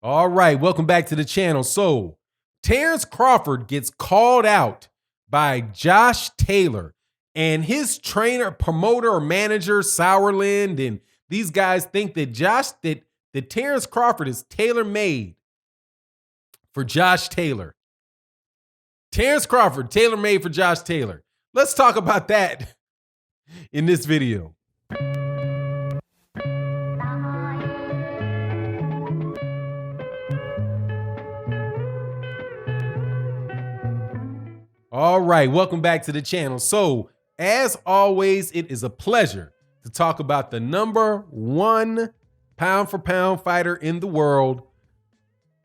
All right, welcome back to the channel. So, Terence Crawford gets called out by Josh Taylor, and his trainer, promoter, or manager, Sauerland, and these guys think that that Terence Crawford is tailor-made for Josh Taylor. Terence Crawford, tailor-made for Josh Taylor. Let's talk about that in this video. All right, welcome back to the channel. So, as always, it is a pleasure to talk about the #1 pound-for-pound fighter in the world,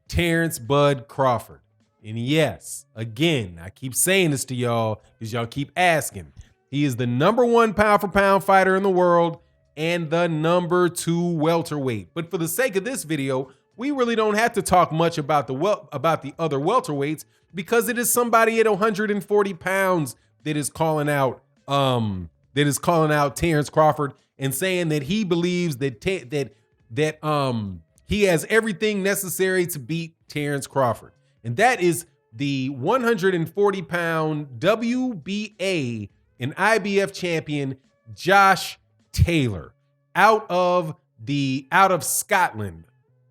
Terence Bud Crawford. And yes, again, I keep saying this to y'all because y'all keep asking. He is the #1 pound-for-pound fighter in the world and the #2 welterweight. But for the sake of this video, we really don't have to talk much about the other welterweights, because it is somebody at 140 pounds that is calling out Terence Crawford and saying that he believes that he has everything necessary to beat Terence Crawford. And that is the 140 pound WBA and IBF champion Josh Taylor out of Scotland,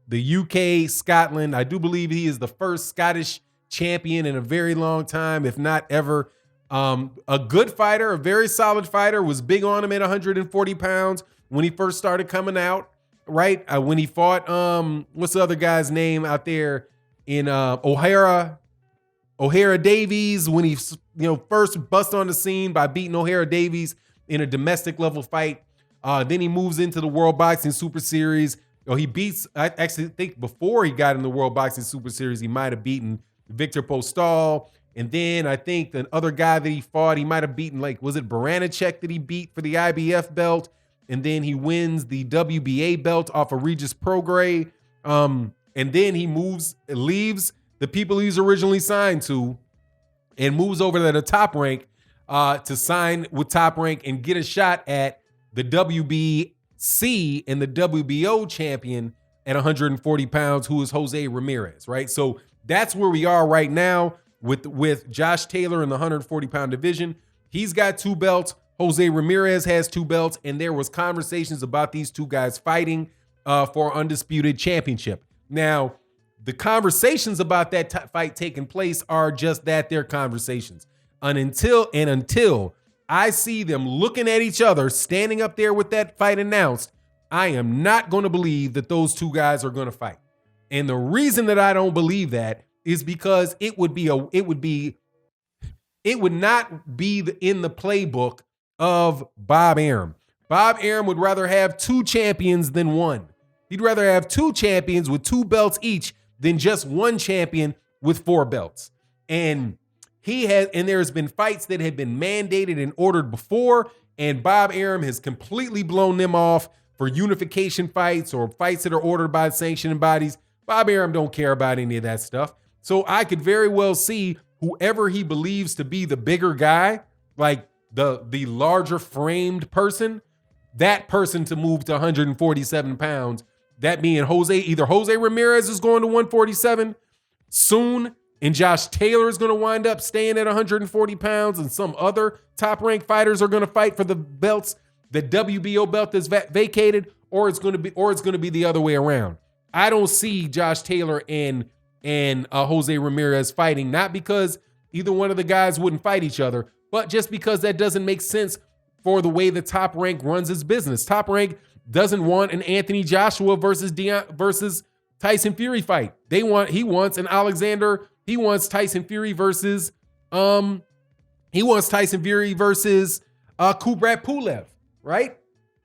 the UK, Scotland. I do believe he is the first Scottish champion in a very long time, if not ever. A good fighter, a very solid fighter, was big on him at 140 pounds when he first started coming out, right? When he fought, what's the other guy's name out there in O'Hara Davies, when he first bust on the scene by beating O'Hara Davies in a domestic level fight. Then he moves into the World Boxing Super Series. He beats, I actually think before he got in the World Boxing Super Series, he might have beaten Victor Postal. And then I think the other guy that he fought, he might have beaten, like, was it Baranachek that he beat for the IBF belt? And then he wins the WBA belt off of Regis Prograis. And then he leaves the people he's originally signed to and moves over to the Top Rank to sign with Top Rank and get a shot at the WBC and the WBO champion at 140 pounds, who is Jose Ramirez, right? So that's where we are right now with Josh Taylor in the 140 pound division. He's got 2 belts. Jose Ramirez has 2 belts, and there was conversations about these 2 guys fighting for undisputed championship. Now, the conversations about that fight taking place are just that, they're conversations. Until I see them looking at each other, standing up there with that fight announced, I am not going to believe that those 2 guys are going to fight. And the reason that I don't believe that is because it would not be in the playbook of Bob Arum. Bob Arum would rather have 2 champions than 1. He'd rather have 2 champions with 2 belts each than just 1 champion with 4 belts. And there's been fights that have been mandated and ordered before, and Bob Arum has completely blown them off for unification fights or fights that are ordered by sanctioning bodies. Bob Arum don't care about any of that stuff. So I could very well see whoever he believes to be the bigger guy, like the larger framed person, that person to move to 147 pounds. That being either Jose Ramirez is going to 147 soon, and Josh Taylor is going to wind up staying at 140 pounds, and some other top-ranked fighters are going to fight for the belts, the WBO belt that's vacated, or it's going to be the other way around. I don't see Josh Taylor and Jose Ramirez fighting, not because either one of the guys wouldn't fight each other, but just because that doesn't make sense for the way the Top Rank runs its business. Top Rank doesn't want an Anthony Joshua versus Tyson Fury fight. He wants Tyson Fury versus Kubrat Pulev, right?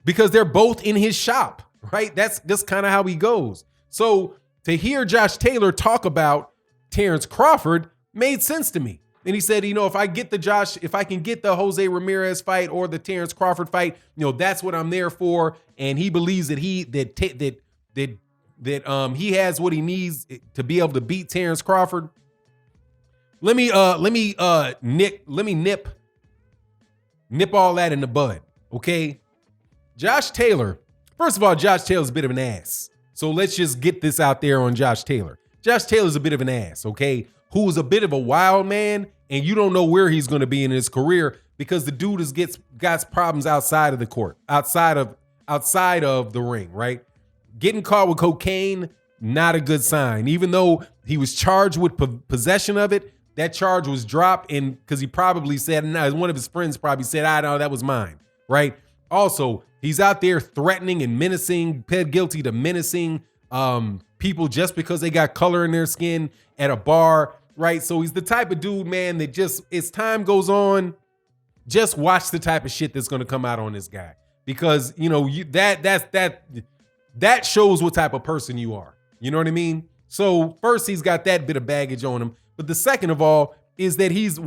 Because they're both in his shop, right? That's just kind of how he goes. So to hear Josh Taylor talk about Terence Crawford made sense to me. And he said, if I can get the Jose Ramirez fight or the Terence Crawford fight, that's what I'm there for. And he believes that he has what he needs to be able to beat Terence Crawford. Let me nip all that in the bud, okay? Josh Taylor, first of all, Josh Taylor's a bit of an ass. So let's just get this out there on Josh Taylor. Josh Taylor's a bit of an ass, okay? Who's a bit of a wild man, and you don't know where he's going to be in his career because the dude got problems outside of the court, outside of the ring, right? Getting caught with cocaine, not a good sign. Even though he was charged with possession of it, that charge was dropped, and because he probably said, one of his friends probably said, "I know that was mine," right? Also, he's out there threatening and menacing, pled guilty to menacing people just because they got color in their skin at a bar, right? So he's the type of dude, man, that just as time goes on, just watch the type of shit that's going to come out on this guy, because that shows what type of person you are. You know what I mean? So first, he's got that bit of baggage on him, but the second of all is that he is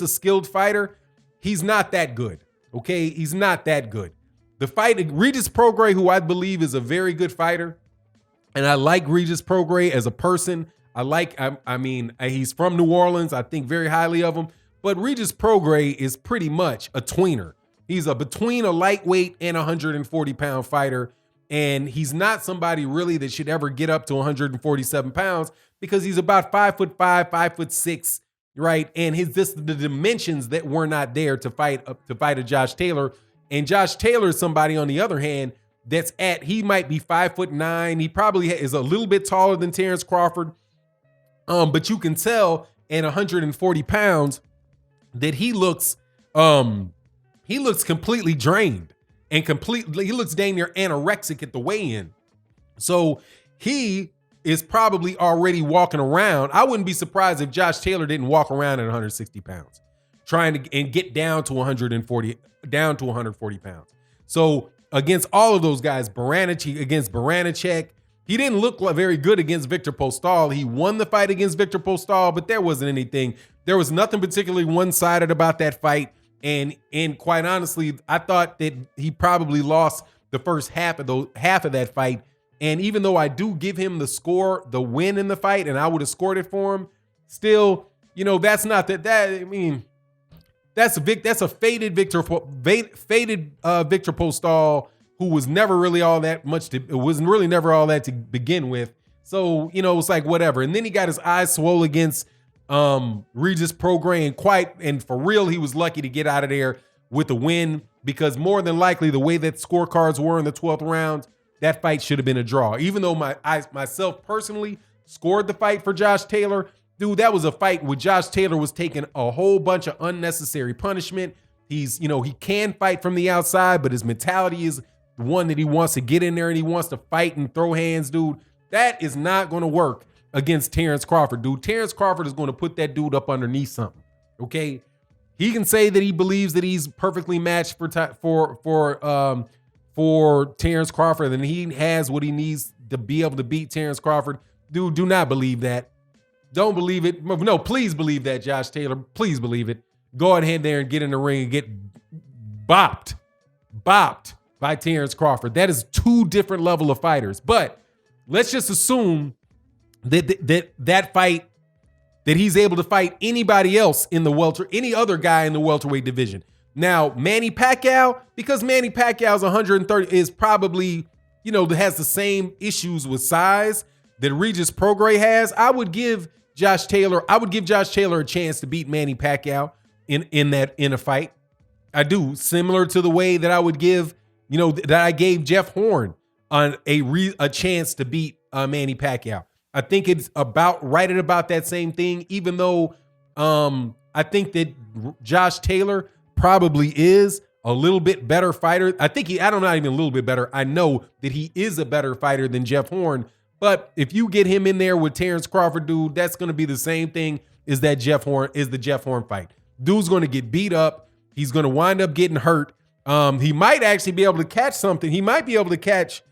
a skilled fighter. He's not that good. Okay, he's not that good. The fight, Regis Prograis, who I believe is a very good fighter, and I like Regis Prograis as a person. I mean, he's from New Orleans. I think very highly of him. But Regis Prograis is pretty much a tweener. He's between a lightweight and 140-pound fighter, and he's not somebody really that should ever get up to 147 pounds because he's about 5'5", 5'6", right? And the dimensions that were not there to fight a Josh Taylor. And Josh Taylor is somebody, on the other hand, he might be 5'9". He probably is a little bit taller than Terence Crawford. But you can tell at 140 pounds that he looks completely drained and he looks dang near anorexic at the weigh-in. So he is probably already walking around. I wouldn't be surprised if Josh Taylor didn't walk around at 160 pounds, trying to get down to 140 pounds. So against all of those guys, against Baranachek, he didn't look very good against Victor Postol. He won the fight against Victor Postol, but there wasn't anything. There was nothing particularly one-sided about that fight. And quite honestly, I thought that he probably lost the first half of that fight. And even though I do give him the win in the fight, and I would have scored it for him, still, that's not that. I mean, that's a faded Victor Postol, who was never really all that much. It wasn't really never all that to begin with. So it's like whatever. And then he got his eyes swole against Regis Prograis, and for real, he was lucky to get out of there with a win, because more than likely, the way that scorecards were in the 12th round, that fight should have been a draw. Even though myself personally scored the fight for Josh Taylor, dude, that was a fight where Josh Taylor was taking a whole bunch of unnecessary punishment. He can fight from the outside, but his mentality is the one that he wants to get in there and he wants to fight and throw hands, dude. That is not going to work against Terence Crawford, dude. Terence Crawford is going to put that dude up underneath something, okay? He can say that he believes that he's perfectly matched for Terence Crawford, and he has what he needs to be able to beat Terence Crawford. Dude, do not believe that. Don't believe it. No, please believe that, Josh Taylor. Please believe it. Go ahead there and get in the ring and get bopped by Terence Crawford. That is two different level of fighters. But let's just assume that fight, that he's able to fight anybody else in any other guy in the welterweight division. Now, Manny Pacquiao, because Manny Pacquiao's 130 is probably, has the same issues with size that Regis Prograis has. I would give Josh Taylor a chance to beat Manny Pacquiao in a fight. I do, similar to the way that I would give, that I gave Jeff Horn on a chance to beat Manny Pacquiao. I think it's right at about that same thing, even though I think that Josh Taylor probably is a little bit better fighter. I don't know, not even a little bit better. I know that he is a better fighter than Jeff Horn. But if you get him in there with Terence Crawford, dude, that's going to be the same thing as the Jeff Horn fight. Dude's going to get beat up. He's going to wind up getting hurt. He might actually be able to catch something. He might be able to catch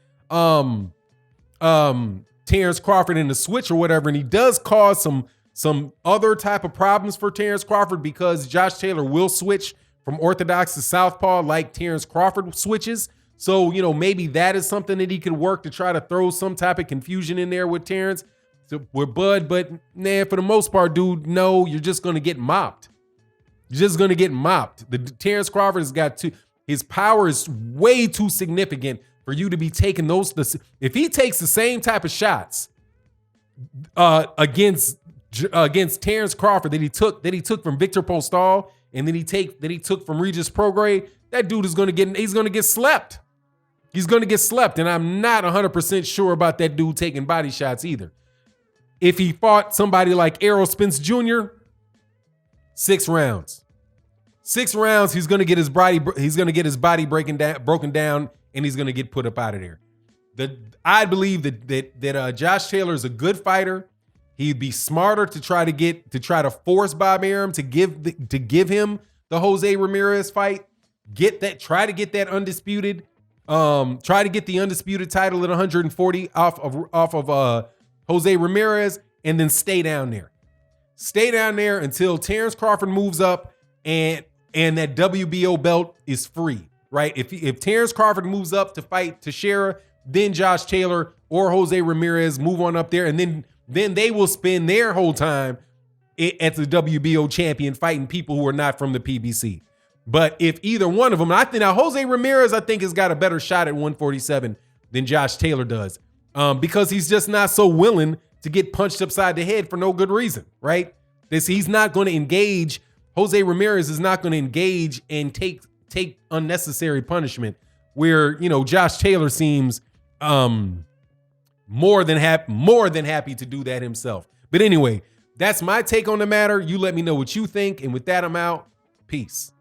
Terence Crawford in the switch or whatever, and he does cause some other type of problems for Terence Crawford, because Josh Taylor will switch from orthodox to southpaw like Terence Crawford switches. So, maybe that is something that he could work to try to throw some type of confusion in there with Terence, with Bud. But for the most part, dude, no, you're just going to get mopped. You're just going to get mopped. The Terence Crawford his power is way too significant for you to be taking those. If he takes the same type of shots against Terence Crawford that he took from Victor Postol, and then he took from Regis Prograis, that dude is gonna get slept. He's gonna get slept, and I'm not 100% sure about that dude taking body shots either. If he fought somebody like Errol Spence Jr., 6 rounds. 6 rounds, he's gonna get his body broken down, and he's gonna get put up out of there. I believe that Josh Taylor is a good fighter. He'd be smarter to try to force Bob Arum to give him the Jose Ramirez fight. Try to get the undisputed title at 140 off of Jose Ramirez, and then stay down there. Stay down there until Terence Crawford moves up and that WBO belt is free, right? If Terence Crawford moves up to fight Teixeira, then Josh Taylor or Jose Ramirez move on up there, and then they will spend their whole time at the WBO champion fighting people who are not from the PBC. But if either one of them, Jose Ramirez, I think, has got a better shot at 147 than Josh Taylor does, because he's just not so willing to get punched upside the head for no good reason, right? He's not going to engage. Jose Ramirez is not going to engage and take unnecessary punishment, where Josh Taylor seems more than happy to do that himself. But anyway, that's my take on the matter. You let me know what you think, and with that, I'm out. Peace.